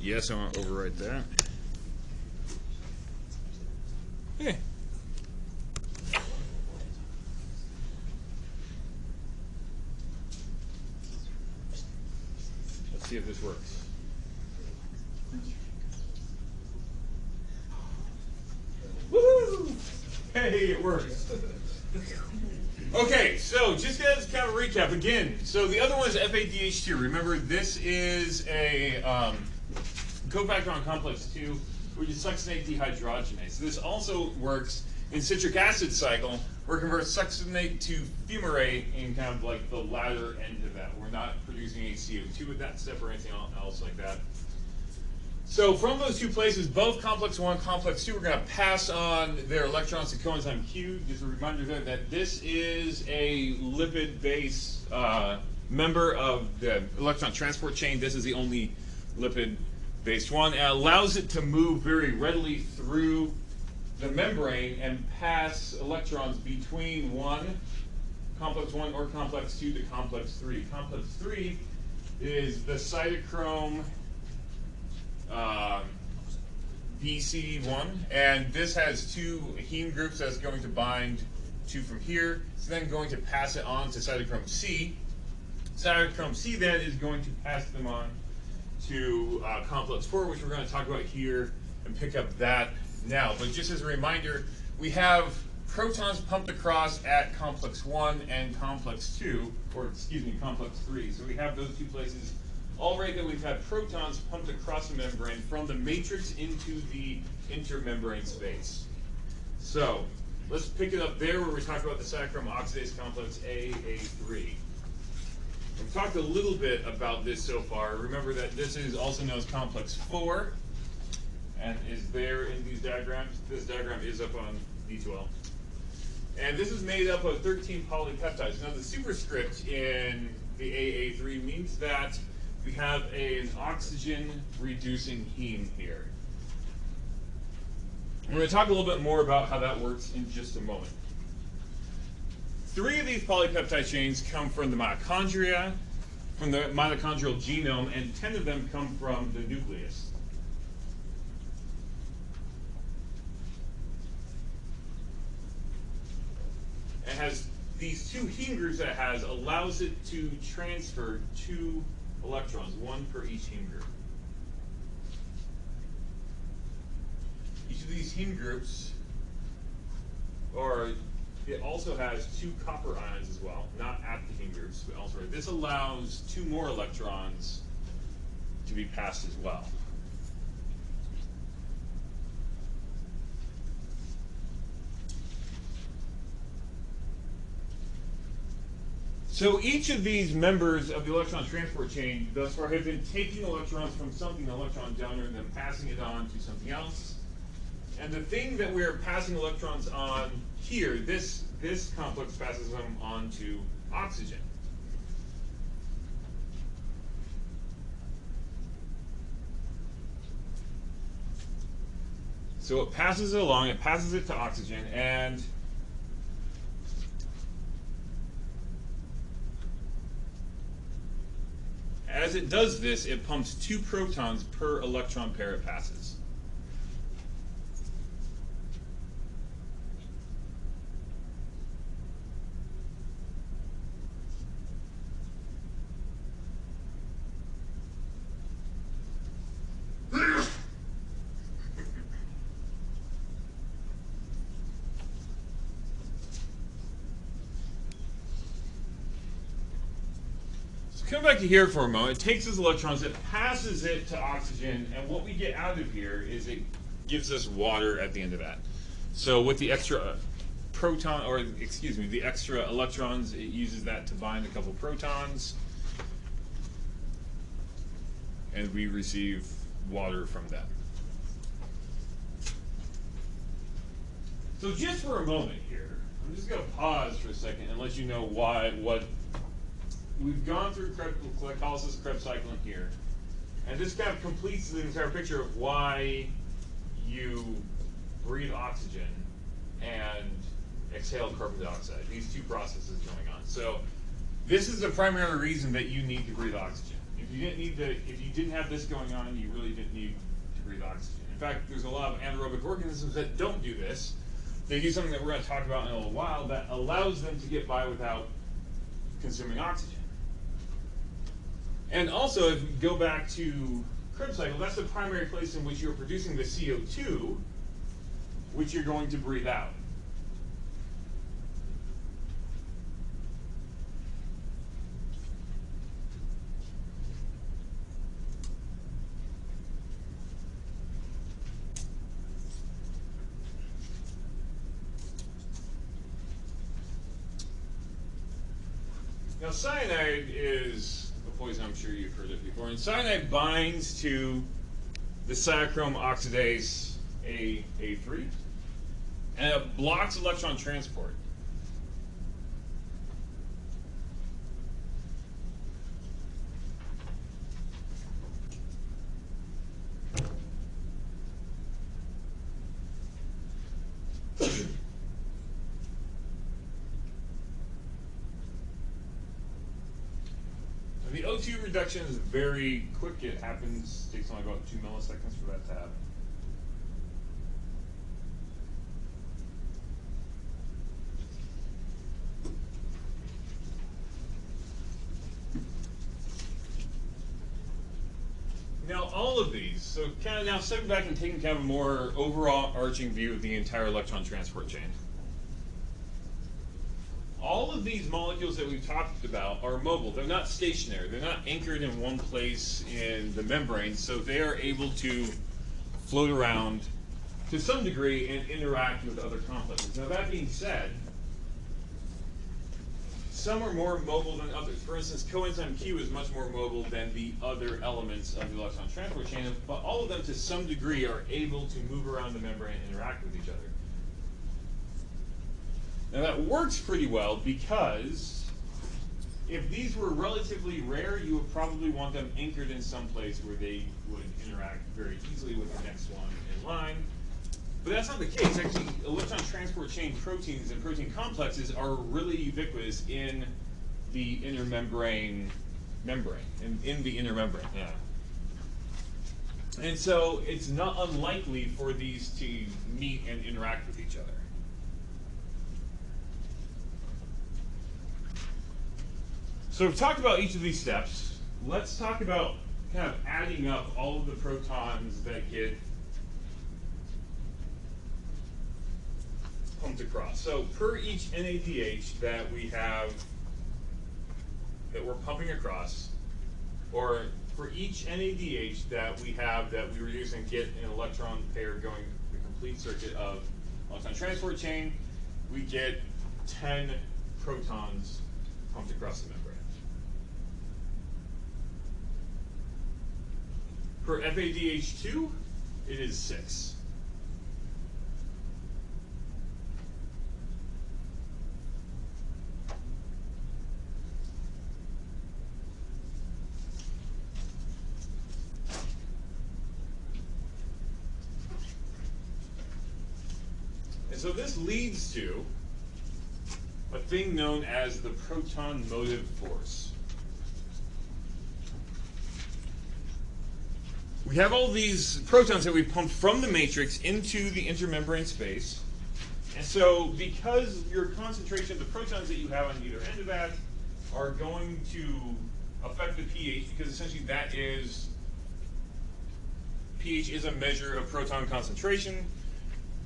Yes, I want to overwrite that. Hey. Let's see if this works. Woo! Hey, it works. Okay, so just as kind of a recap again. So the other one is FADH2. Remember, this is a cofactor complex 2, which is succinate dehydrogenase. So this also works in citric acid cycle, where it converts succinate to fumarate in kind of like the latter end of that. We're not producing any CO2 with that step or anything else like that. So from those two places, both complex 1 and complex 2, we're going to pass on their electrons to coenzyme Q. Just a reminder there that this is a lipid-based member of the electron transport chain. This is the only lipid-based one. It allows it to move very readily through the membrane and pass electrons between complex 1 or complex 2 to complex 3. Complex 3 is the cytochrome BC1, and this has two heme groups that's going to bind to from here. It's then going to pass it on to cytochrome C. Cytochrome C then is going to pass them on to complex 4, which we're going to talk about here and pick up that now. But just as a reminder, we have protons pumped across at complex 1 and complex 2, or excuse me, complex 3. So we have those two places already that we've had protons pumped across the membrane from the matrix into the intermembrane space. So let's pick it up there where we talk about the cytochrome oxidase complex AA3. We've talked a little bit about this so far. Remember that this is also known as complex 4 and is there in these diagrams. This diagram is up on D12. And this is made up of 13 polypeptides. Now the superscript in the AA3 means that we have an oxygen-reducing heme here. We're going to talk a little bit more about how that works in just a moment. 3 of these polypeptide chains come from the mitochondria, from the mitochondrial genome, and 10 of them come from the nucleus. It has these 2 heme groups that it has allows it to transfer 2 electrons, 1 per each heme group. Each of these heme groups, it also has 2 copper ions as well, not at the heme groups, but elsewhere. This allows 2 more electrons to be passed as well. So each of these members of the electron transport chain thus far have been taking electrons from something, an electron donor, and then passing it on to something else. And the thing that we're passing electrons on here, this complex passes them on to oxygen. So it passes it along, it passes it to oxygen, and as it does this, it pumps 2 protons per electron pair it passes. Come back to here for a moment. It takes those electrons, it passes it to oxygen, and what we get out of here is it gives us water at the end of that. So with the extra the extra electrons, it uses that to bind a couple protons, and we receive water from that. So just for a moment here, I'm just going to pause for a second and let you know what we've gone through glycolysis, Krebs cycle in here, and this kind of completes the entire picture of why you breathe oxygen and exhale carbon dioxide. These 2 processes going on. So this is the primary reason that you need to breathe oxygen. If you didn't have this going on, you really didn't need to breathe oxygen. In fact, there's a lot of anaerobic organisms that don't do this. They do something that we're going to talk about in a little while that allows them to get by without consuming oxygen. And also, if we go back to Krebs cycle, that's the primary place in which you're producing the CO2, which you're going to breathe out. Now, cyanide is a poison, I'm sure you've heard of before, and cyanide binds to the cytochrome oxidase A3, and it blocks electron transport. The O2 reduction is very quick. It happens, takes only about 2 milliseconds for that to happen. Now all of these, so kind of now stepping back and taking kind of a more overall arching view of the entire electron transport chain. All of these molecules that we've talked about are mobile. They're not stationary. They're not anchored in one place in the membrane, so they are able to float around to some degree and interact with other complexes. Now that being said, some are more mobile than others. For instance, coenzyme Q is much more mobile than the other elements of the electron transport chain, but all of them to some degree are able to move around the membrane and interact with each other. Now that works pretty well because if these were relatively rare, you would probably want them anchored in some place where they would interact very easily with the next one in line. But that's not the case. Actually, electron transport chain proteins and protein complexes are really ubiquitous in the intermembrane membrane, in the inner membrane. Yeah. And so it's not unlikely for these to meet and interact with each other. So we've talked about each of these steps. Let's talk about kind of adding up all of the protons that get pumped across. So per each NADH that we have, that we're pumping across, or for each NADH that we have that we reduce and get an electron pair going the complete circuit of electron transport chain, we get 10 protons pumped across the membrane. For FADH2, it is 6. And so this leads to a thing known as the proton motive force. We have all these protons that we pump from the matrix into the intermembrane space. And so because your concentration of the protons that you have on either end of that are going to affect the pH, because essentially that is, pH is a measure of proton concentration.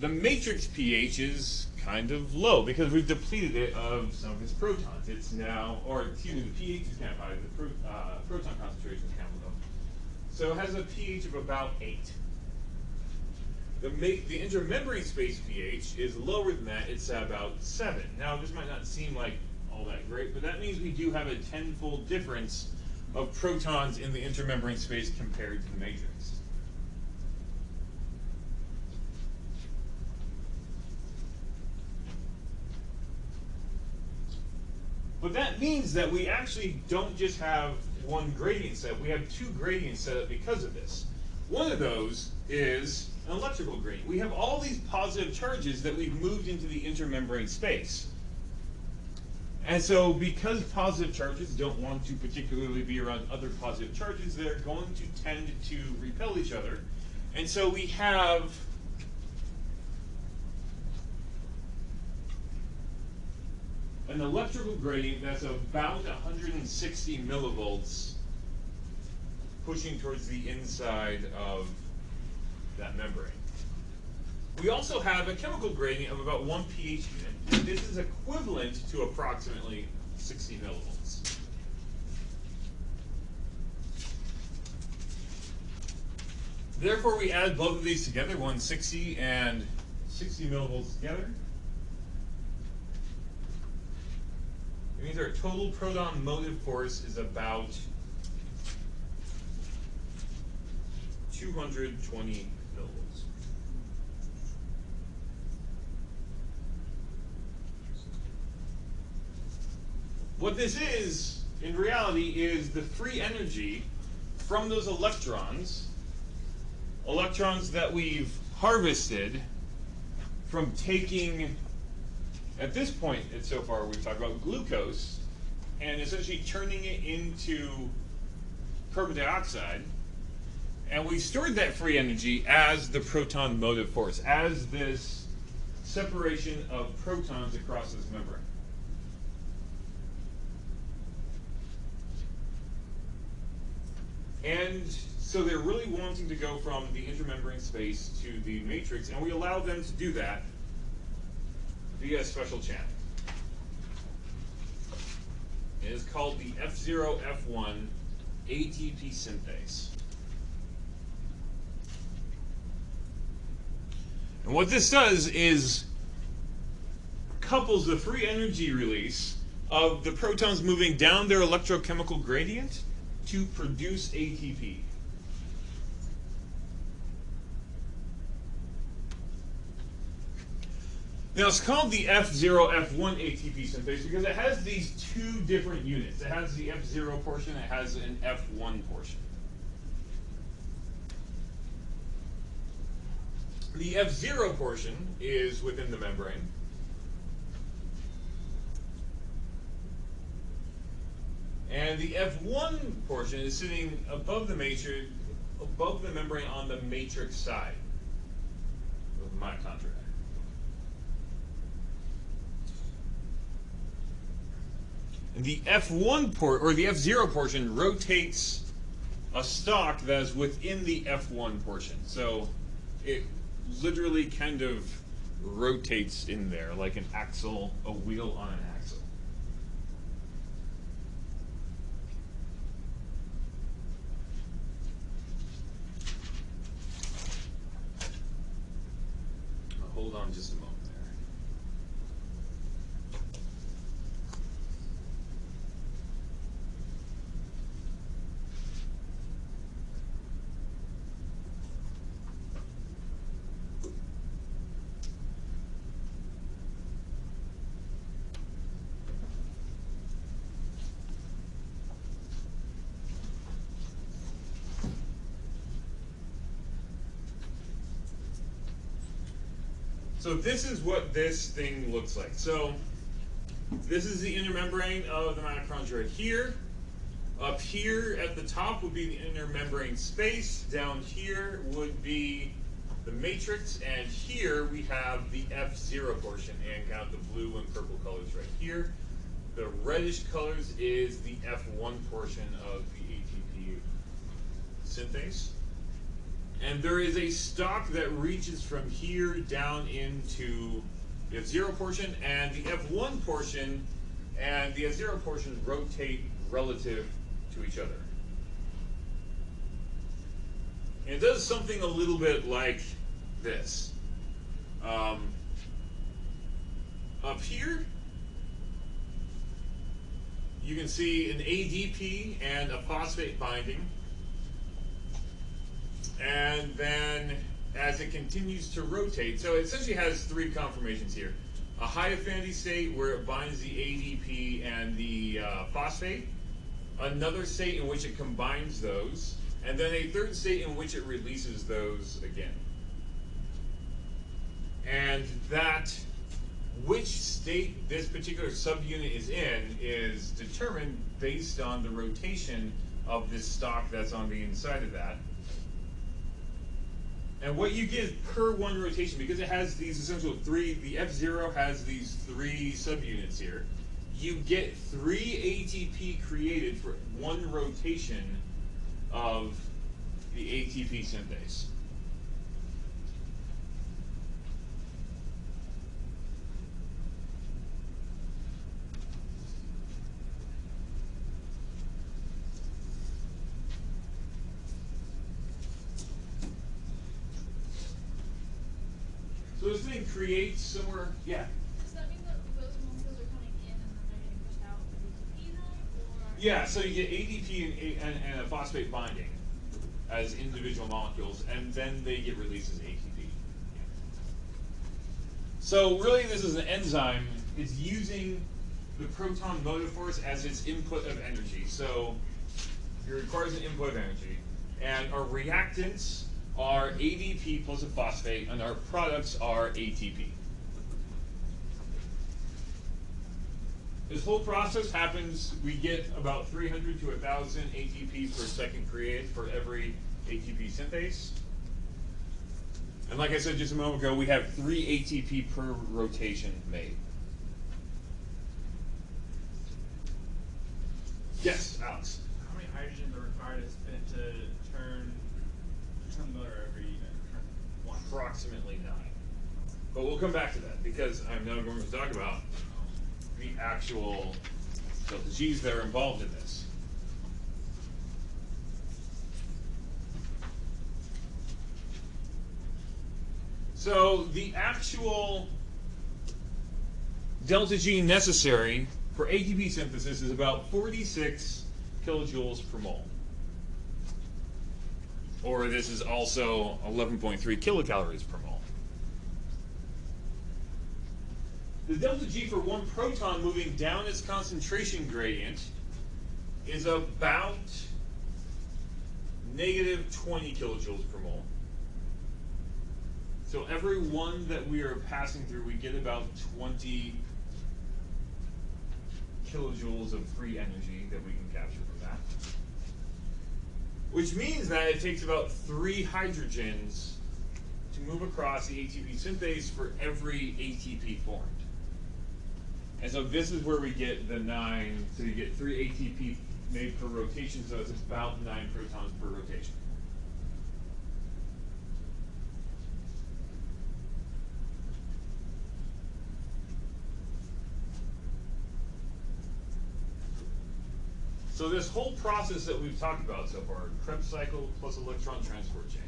The matrix pH is kind of low because we've depleted it of some of its protons. It's now, or excuse me, the pH is kind of high, the proton concentration is kind of low. So it has a pH of about 8. The intermembrane space pH is lower than that. It's about 7. Now, this might not seem like all that great, but that means we do have a 10-fold difference of protons in the intermembrane space compared to the matrix. But that means that we actually don't just have one gradient set, we have 2 gradients set up because of this. One of those is an electrical gradient. We have all these positive charges that we've moved into the intermembrane space. And so because positive charges don't want to particularly be around other positive charges, they're going to tend to repel each other. And so we have an electrical gradient that's about 160 millivolts pushing towards the inside of that membrane. We also have a chemical gradient of about 1 pH unit. This is equivalent to approximately 60 millivolts. Therefore, we add both of these together, 160 and 60 millivolts together. It means our total proton motive force is about 220 millivolts. What this is, in reality, is the free energy from those electrons that we've harvested from taking, at this point, so far we've talked about glucose, and essentially turning it into carbon dioxide, and we stored that free energy as the proton motive force, as this separation of protons across this membrane. And so they're really wanting to go from the intermembrane space to the matrix, and we allow them to do that via a special channel. It is called the F0F1 ATP synthase. And what this does is couples the free energy release of the protons moving down their electrochemical gradient to produce ATP. Now it's called the F0F1 ATP synthase because it has these two different units. It has the F0 portion, it has an F1 portion. The F0 portion is within the membrane. And the F1 portion is sitting above the matrix, above the membrane on the matrix side of the mitochondria. And the F1 or the F0 portion rotates a stalk that is within the F1 portion. So it literally kind of rotates in there like an axle, a wheel on an axle. Hold on just a moment there. So this is what this thing looks like. So this is the inner membrane of the mitochondria here. Up here at the top would be the inner membrane space. Down here would be the matrix. And here we have the F0 portion and kind of the blue and purple colors right here. The reddish colors is the F1 portion of the ATP synthase. And there is a stalk that reaches from here down into the F0 portion, and the F1 portion and the F0 portion rotate relative to each other. And it does something a little bit like this. Up here, you can see an ADP and a phosphate binding. And then as it continues to rotate, so it essentially has three conformations here. A high affinity state where it binds the ADP and the phosphate, another state in which it combines those, and then a third state in which it releases those again. And that which state this particular subunit is in is determined based on the rotation of this stock that's on the inside of that. And what you get per one rotation, because it has these essential three, the F0 has these three subunits here, you get 3 ATP created for one rotation of the ATP synthase. So this thing creates somewhere, yeah. Does that mean that those molecules are coming in and then they're getting pushed out with ATP then? Or? Yeah, so you get ADP and a phosphate binding as individual molecules, and then they get released as ATP. So really this is an enzyme. It's using the proton motive force as its input of energy. So it requires an input of energy. And our reactants are ADP plus a phosphate, and our products are ATP. This whole process happens, we get about 300 to 1,000 ATP per second created for every ATP synthase. And like I said just a moment ago, we have 3 ATP per rotation made. Yes, Alex? How many hydrogens are required to turn the motor every turn? One. Approximately 9. But we'll come back to that because I'm now going to talk about the actual delta G's that are involved in this. So the actual delta G necessary for ATP synthesis is about 46 kilojoules per mole. Or this is also 11.3 kilocalories per mole. The delta G for one proton moving down its concentration gradient is about negative 20 kilojoules per mole. So every one that we are passing through, we get about 20 kilojoules of free energy that we can capture from that. Which means that it takes about 3 hydrogens to move across the ATP synthase for every ATP formed. And so this is where we get the 9, so you get 3 ATP made per rotation, so it's about 9 protons per rotation. So this whole process that we've talked about so far, Krebs cycle plus electron transport chain,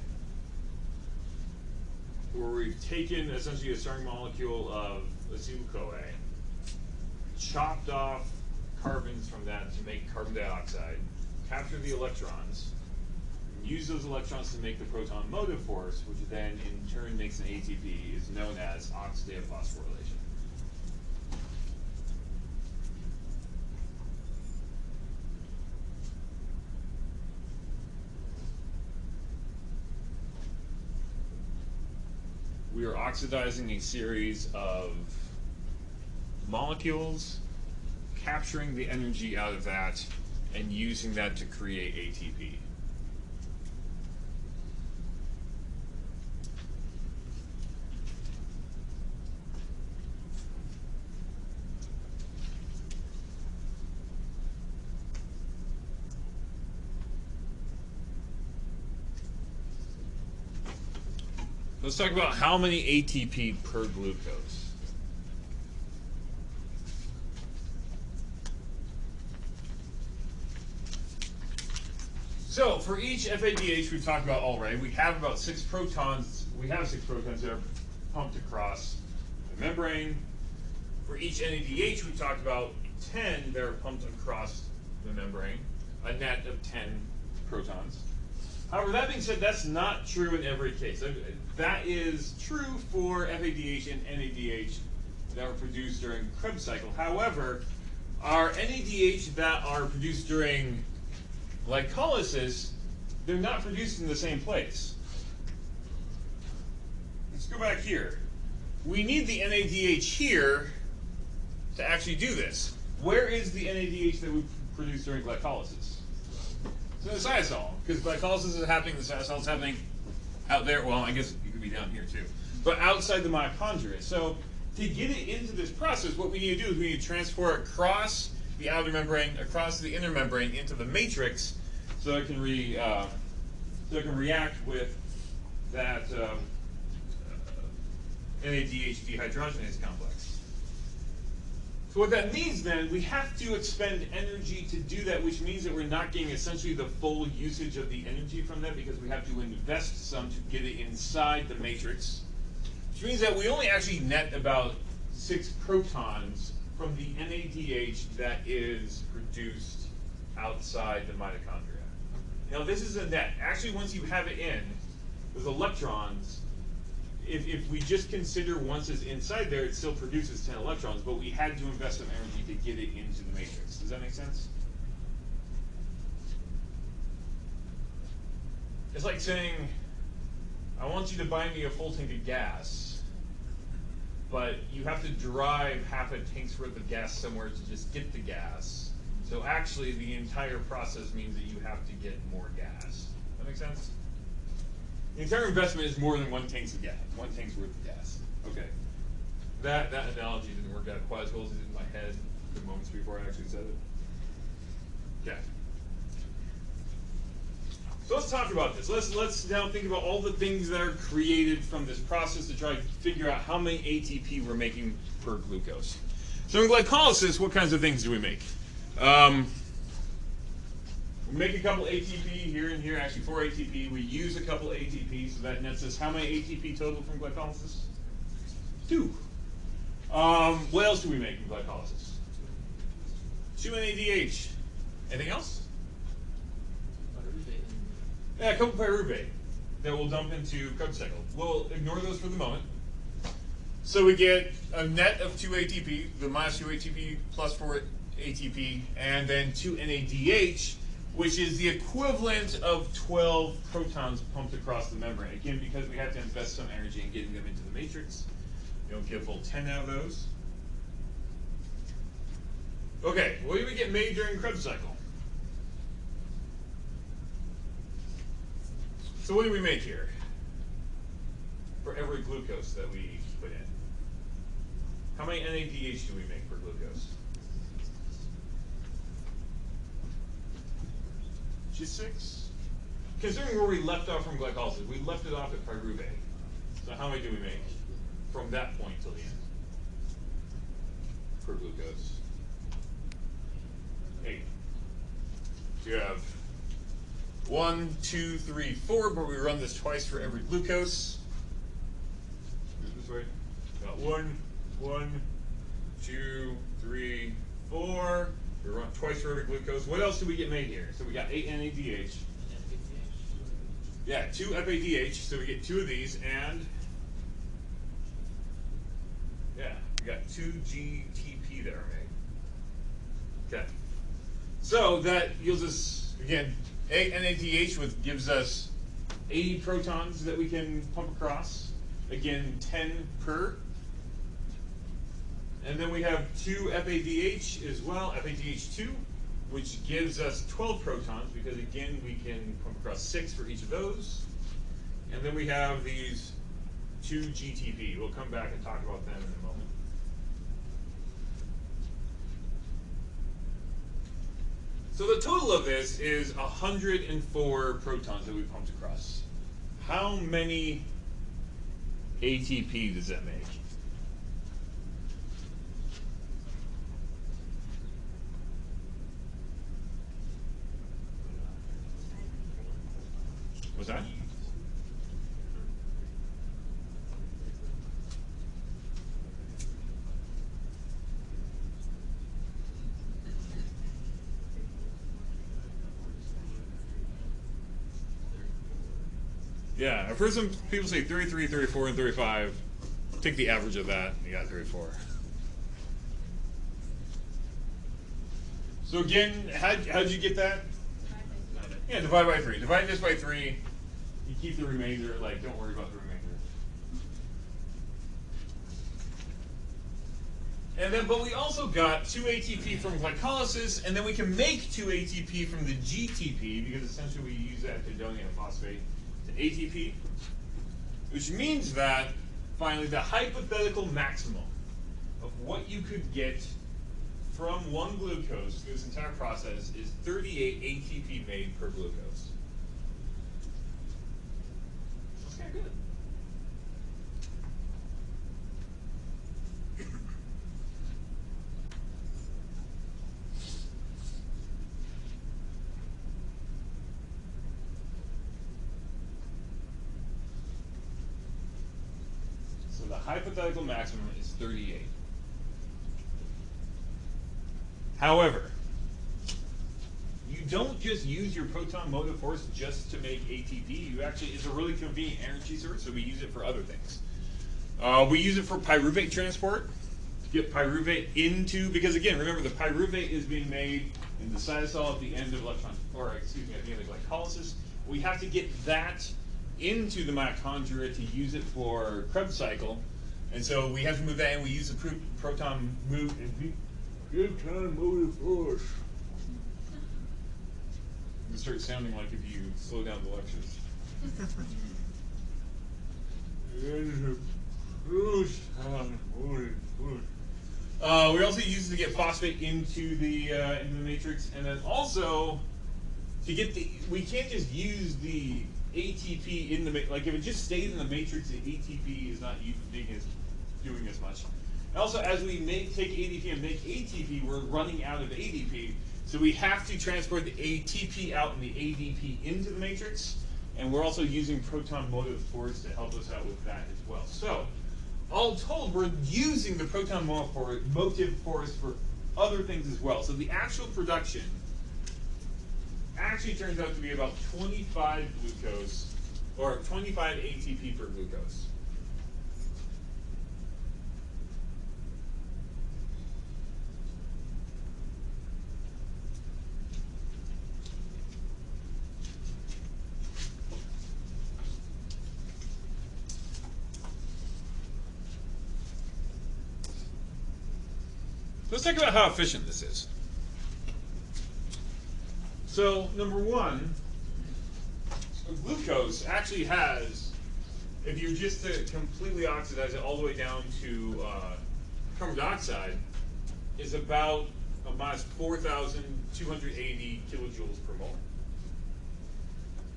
where we've taken essentially a starting molecule of acetyl-CoA, chopped off carbons from that to make carbon dioxide, capture the electrons, use those electrons to make the proton motive force, which then in turn makes an ATP, is known as oxidative phosphorylation. We are oxidizing a series of molecules, capturing the energy out of that, and using that to create ATP. Let's talk about how many ATP per glucose. So for each FADH we've talked about already, we have about 6 protons. We have 6 protons that are pumped across the membrane. For each NADH we've talked about 10 that are pumped across the membrane, a net of 10 protons. However, that being said, that's not true in every case. That is true for FADH and NADH that were produced during Krebs cycle. However, our NADH that are produced during glycolysis, they're not produced in the same place. Let's go back here. we need the NADH here to actually do this. Where is the NADH that we produce during glycolysis? It's in the cytosol, because glycolysis is happening, the cytosol is happening out there. Well, I guess it could be down here too, but outside the mitochondria. So to get it into this process, what we need to do is we need to transport it across the outer membrane, across the inner membrane into the matrix, so it can react with that NADH dehydrogenase complex. So what that means then, we have to expend energy to do that, which means that we're not getting essentially the full usage of the energy from that, because we have to invest some to get it inside the matrix, which means that we only actually net about 6 protons from the NADH that is produced outside the mitochondria. Now this is a net. Actually, once you have it in, those electrons, if we just consider once it's inside there, it still produces 10 electrons, but we had to invest some energy to get it into the matrix. Does that make sense? It's like saying, I want you to buy me a full tank of gas, but you have to drive half a tank's worth of gas somewhere to just get the gas. So actually, the entire process means that you have to get more gas. That make sense? The entire investment is more than 1 tank's of gas, 1 tank's worth of gas. Okay. That analogy didn't work out quite as well as it did in my head the moments before I actually said it. Okay. So let's talk about this. Let's now think about all the things that are created from this process to try to figure out how many ATP we're making per glucose. So in glycolysis, what kinds of things do we make? We make a couple ATP here and here, actually 4 ATP. We use a couple ATP, so that nets us how many ATP total from glycolysis? 2. What else do we make in glycolysis? 2 NADH. Anything else? Yeah, a couple pyruvate that we'll dump into Krebs cycle. We'll ignore those for the moment. So we get a net of 2 ATP, the minus 2 ATP plus 4 ATP, and then 2 NADH, which is the equivalent of 12 protons pumped across the membrane. Again, because we have to invest some energy in getting them into the matrix. You don't get a full 10 out of those. Okay, what do we get made during Krebs cycle? So what do we make here for every glucose that we put in? How many NADH do we make per glucose? Just 6? Considering where we left off from glycolysis, we left it off at pyruvate. So how many do we make from that point till the end per glucose? 8. So you have 1, 2, 3, 4, but we run this twice for every glucose. This way. Got 1, 2, 3, 4. We run twice for every glucose. What else do we get made here? So we got 8 NADH. Yeah, 2 FADH. So we get 2 of these, and yeah, we got 2 GTP that are made. Okay. So that yields us, again, 8 NADH, which gives us 80 protons that we can pump across. Again, 10 per. And then we have 2 FADH as well, FADH2, which gives us 12 protons, because again, we can pump across 6 for each of those. And then we have these 2 GTP. We'll come back and talk about them in a moment. So the total of this is 104 protons that we pumped across. How many ATP does that make? What's that? Yeah, I've heard some people say 33, 34, and 35. Take the average of that, and you got 34. So again, how'd you get that? Yeah, divide by 3. Divide this by 3. You keep the remainder, like, don't worry about the remainder. And then, but we also got 2 ATP from glycolysis, and then we can make 2 ATP from the GTP, because essentially we use that to donate a phosphate to ATP, which means that, finally, the hypothetical maximum of what you could get from one glucose through this entire process is 38 ATP made per glucose. That's kind of good. So the hypothetical maximum is 38. However, you don't just use your proton motive force just to make ATP. You actually, it's a really convenient energy source, so we use it for other things. We use it for pyruvate transport, to get pyruvate into, because again, remember the pyruvate is being made in the cytosol at the end of at the end of glycolysis. We have to get that into the mitochondria to use it for Krebs cycle, and so we have to move that in. We use the proton motive force. It starts sounding like if you slow down the lectures. We also use it to get phosphate into the matrix, and then also to get we can't just use the ATP in the like if it just stays in the matrix, the ATP is not doing as much. And also, as we take ADP and make ATP, we're running out of ADP. So we have to transport the ATP out and the ADP into the matrix. And we're also using proton motive force to help us out with that as well. So, all told, we're using the proton motive force for other things as well. So the actual production actually turns out to be about 25 glucose, or 25 ATP per glucose. Let's talk about how efficient this is. So, number one, glucose actually has, if you just to completely oxidize it all the way down to carbon dioxide, is about a minus 4,280 kilojoules per mole.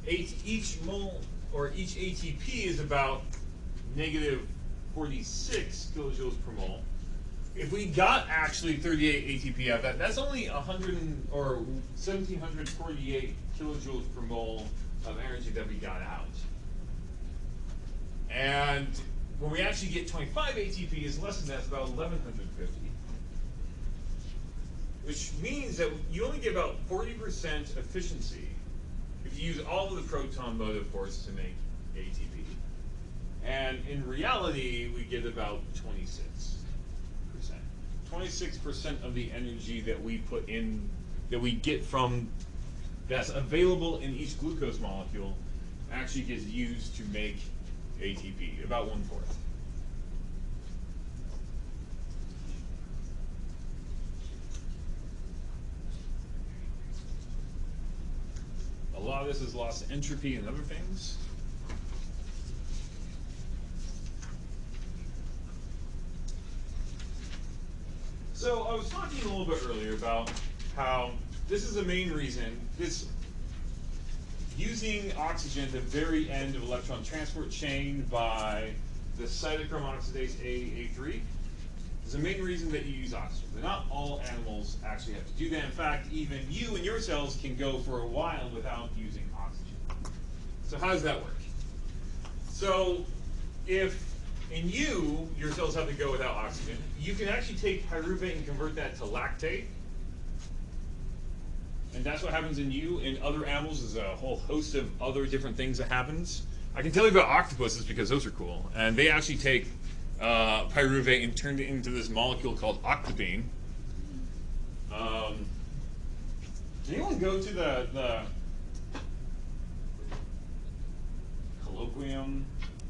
Each mole, or each ATP is about negative 46 kilojoules per mole. If we got actually 38 ATP out of that, that's only 1,748 kilojoules per mole of energy that we got out. And when we actually get 25 ATP, is less than that, it's about 1,150. Which means that you only get about 40% efficiency if you use all of the proton motive force to make ATP. And in reality, we get about 26%. 26% of the energy that we put in, that we get from, that's available in each glucose molecule, actually gets used to make ATP, about 1/4. A lot of this is lost to entropy and other things. So I was talking a little bit earlier about how this is the main reason, using oxygen at the very end of electron transport chain by the cytochrome oxidase A3 is the main reason that you use oxygen. But not all animals actually have to do that. In fact, even you and your cells can go for a while without using oxygen. So how does that work? So if in you, your cells have to go without oxygen, you can actually take pyruvate and convert that to lactate. And that's what happens in you. In other animals, there's a whole host of other different things that happens. I can tell you about octopuses because those are cool. And they actually take pyruvate and turn it into this molecule called octobene. Did anyone go to the colloquium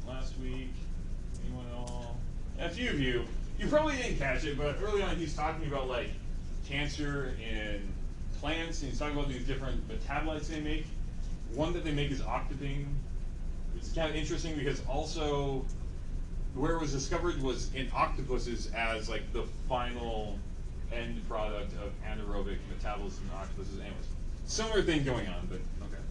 last week? Anyone at all? A few of you. You probably didn't catch it, but early on he's talking about like cancer in plants, and he's talking about these different metabolites they make. One that they make is octapine. It's kind of interesting because also where it was discovered was in octopuses as like the final end product of anaerobic metabolism in octopuses. Anyways, similar thing going on, but okay.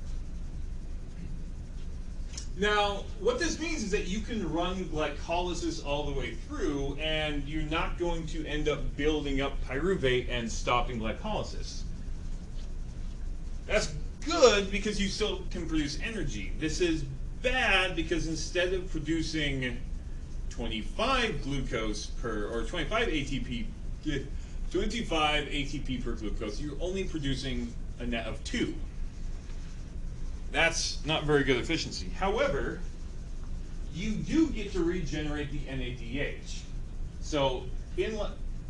Now, what this means is that you can run glycolysis all the way through, and you're not going to end up building up pyruvate and stopping glycolysis. That's good because you still can produce energy. This is bad because instead of producing 25 glucose per, or 25 ATP, 25 ATP per glucose, you're only producing a net of 2. That's not very good efficiency. However, you do get to regenerate the NADH. So in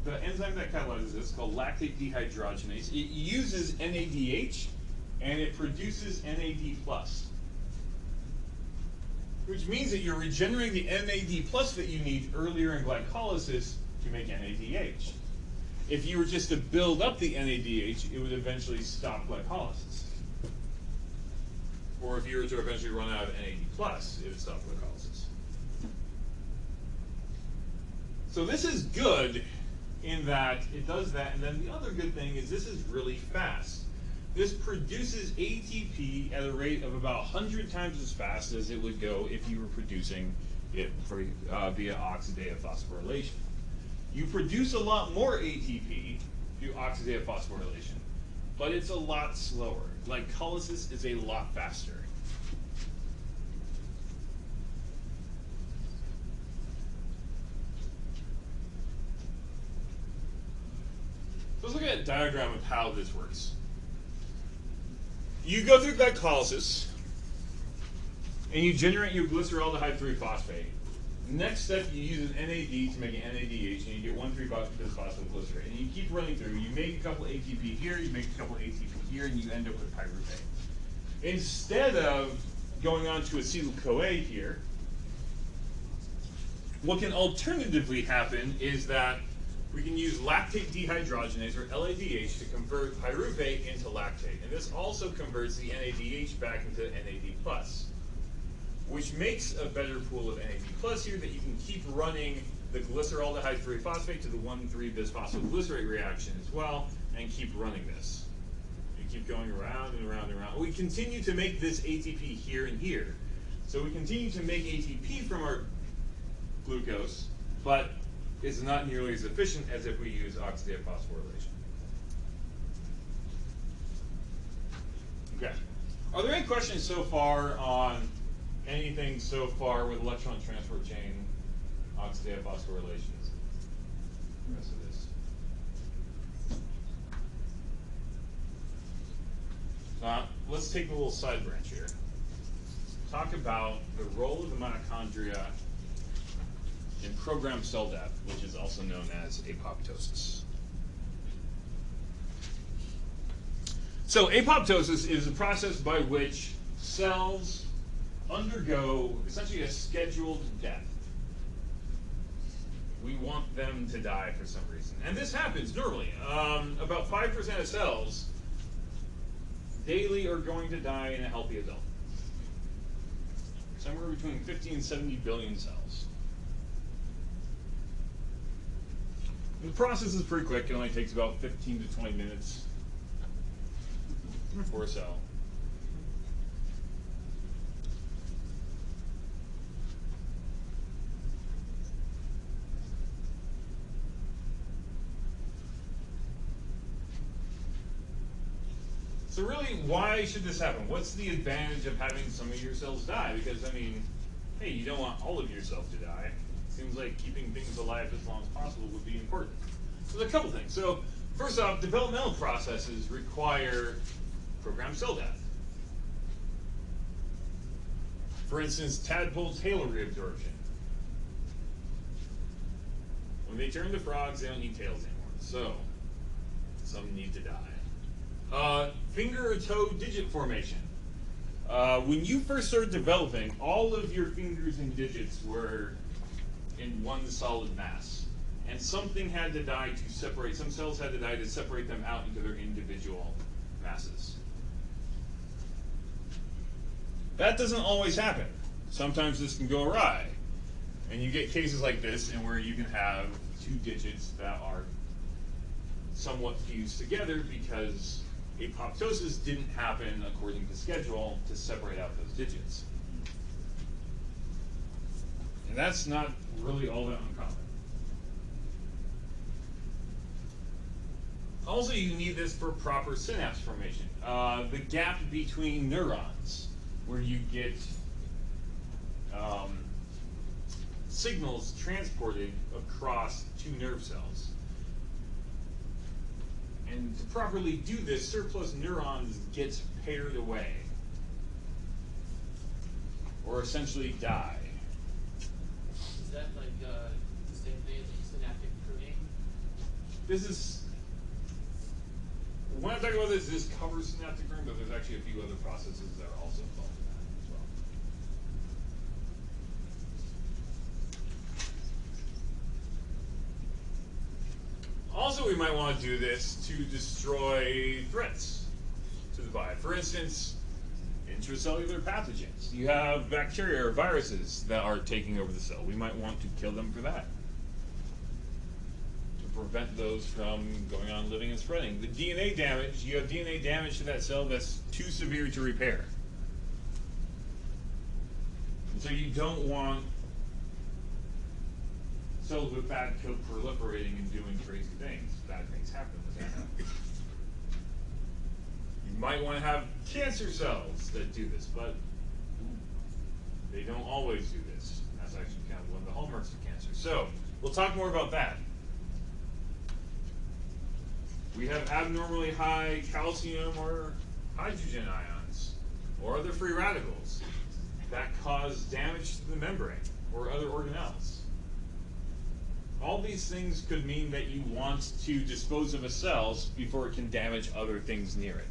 the enzyme that catalyzes this, called lactate dehydrogenase, it uses NADH and it produces NAD+. Which means that you're regenerating the NAD+ that you need earlier in glycolysis to make NADH. If you were just to build up the NADH, it would eventually stop glycolysis. Or if you were to eventually run out of NAD+, it would stop glycolysis. So this is good in that it does that, and then the other good thing is this is really fast. This produces ATP at a rate of about 100 times as fast as it would go if you were producing it via oxidative phosphorylation. You produce a lot more ATP through oxidative phosphorylation, but it's a lot slower. Glycolysis is a lot faster. So let's look at a diagram of how this works. You go through glycolysis, and you generate your glyceraldehyde 3-phosphate. Next step, you use an NAD to make an NADH, and you get 1,3-phosphoglycerate. And you keep running through. You make a couple ATP here, you make a couple ATP here, and you end up with pyruvate. Instead of going on to acetyl-CoA here, what can alternatively happen is that we can use lactate dehydrogenase, or LADH, to convert pyruvate into lactate. And this also converts the NADH back into NAD+, which makes a better pool of NAD+ here that you can keep running the glyceraldehyde 3-phosphate to the 1,3-bisphosphoglycerate reaction as well, and keep running this. You keep going around and around and around. We continue to make this ATP here and here. So we continue to make ATP from our glucose, but it's not nearly as efficient as if we use oxidative phosphorylation. Okay. Are there any questions so far on anything so far with electron transport chain, oxidative phosphorylations, the rest of this? Let's take a little side branch here. Talk about the role of the mitochondria in programmed cell death, which is also known as apoptosis. So apoptosis is a process by which cells undergo essentially a scheduled death. We want them to die for some reason. And this happens normally. About 5% of cells daily are going to die in a healthy adult. Somewhere between 50 and 70 billion cells. The process is pretty quick. It only takes about 15 to 20 minutes for a cell. So really, why should this happen? What's the advantage of having some of your cells die? Because, I mean, hey, you don't want all of your cells to die. Seems like keeping things alive as long as possible would be important. So there's a couple things. So first off, developmental processes require programmed cell death. For instance, tadpoles' halo reabsorption. When they turn to frogs, they don't need tails anymore. So some need to die. Finger or toe digit formation. When you first started developing, all of your fingers and digits were in one solid mass. And something had to die to separate, some cells had to die to separate them out into their individual masses. That doesn't always happen. Sometimes this can go awry. And you get cases like this, and where you can have two digits that are somewhat fused together because apoptosis didn't happen according to schedule to separate out those digits. And that's not really all that uncommon. Also, you need this for proper synapse formation. The gap between neurons, where you get signals transported across two nerve cells. And to properly do this, surplus neurons get paired away, or essentially die. Is that like the same thing as synaptic pruning? This is, when I'm talking about this covers synaptic pruning, but there's actually a few other processes that are also involved in that as well. Also, we might want to do this to destroy threats to the body. For instance, intracellular pathogens. You have bacteria or viruses that are taking over the cell. We might want to kill them for that, to prevent those from going on living and spreading. The DNA damage, you have DNA damage to that cell that's too severe to repair. And so you don't want cells with bad code proliferating and doing crazy things. Bad things happen when that happens. You might want to have cancer cells that do this, but they don't always do this. That's actually kind of one of the hallmarks of cancer. So we'll talk more about that. We have abnormally high calcium or hydrogen ions or other free radicals that cause damage to the membrane or other organelles. All these things could mean that you want to dispose of a cell before it can damage other things near it.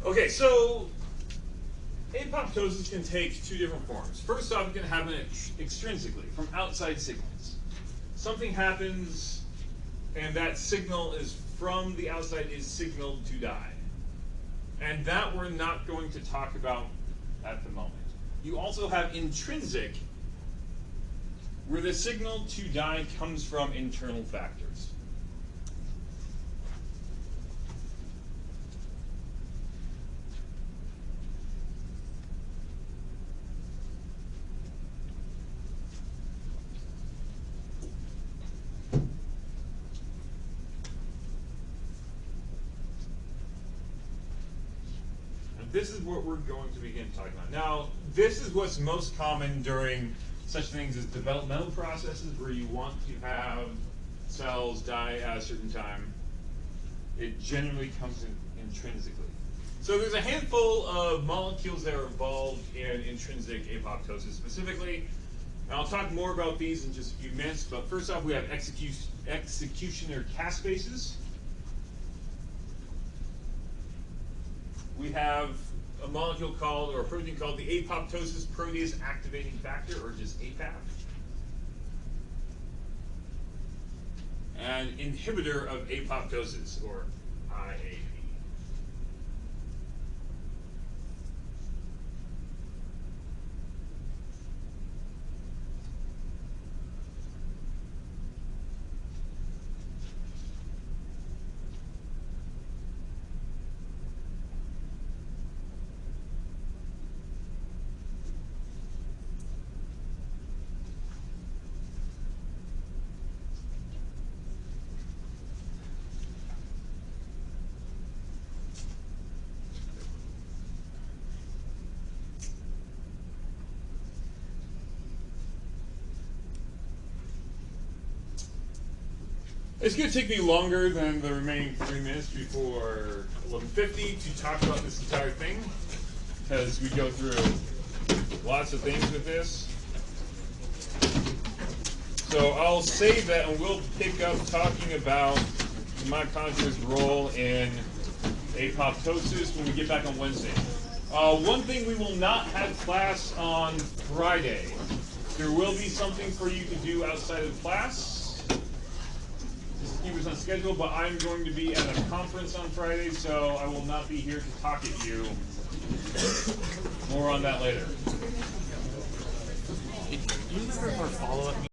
Okay, so apoptosis can take two different forms. First off, it can happen extrinsically, from outside signals. Something happens, and that signal is from the outside is signaled to die. And that we're not going to talk about at the moment. You also have intrinsic, where the signal to die comes from internal factors. This is what we're going to begin talking about. Now, this is what's most common during such things as developmental processes, where you want to have cells die at a certain time. It generally comes in intrinsically. So there's a handful of molecules that are involved in intrinsic apoptosis specifically. And I'll talk more about these in just a few minutes, but first off, we have executioner caspases. We have a molecule called, or a protein called the apoptosis protease activating factor, or just APAF. An inhibitor of apoptosis, or IAP. It's going to take me longer than the remaining 3 minutes before 11:50 to talk about this entire thing, because we go through lots of things with this. So I'll save that and we'll pick up talking about mitochondria's role in apoptosis when we get back on Wednesday. One thing, we will not have class on Friday. There will be something for you to do outside of class, just to keep us on schedule, but I'm going to be at a conference on Friday, so I will not be here to talk at you. More on that later. Do you remember if our follow-up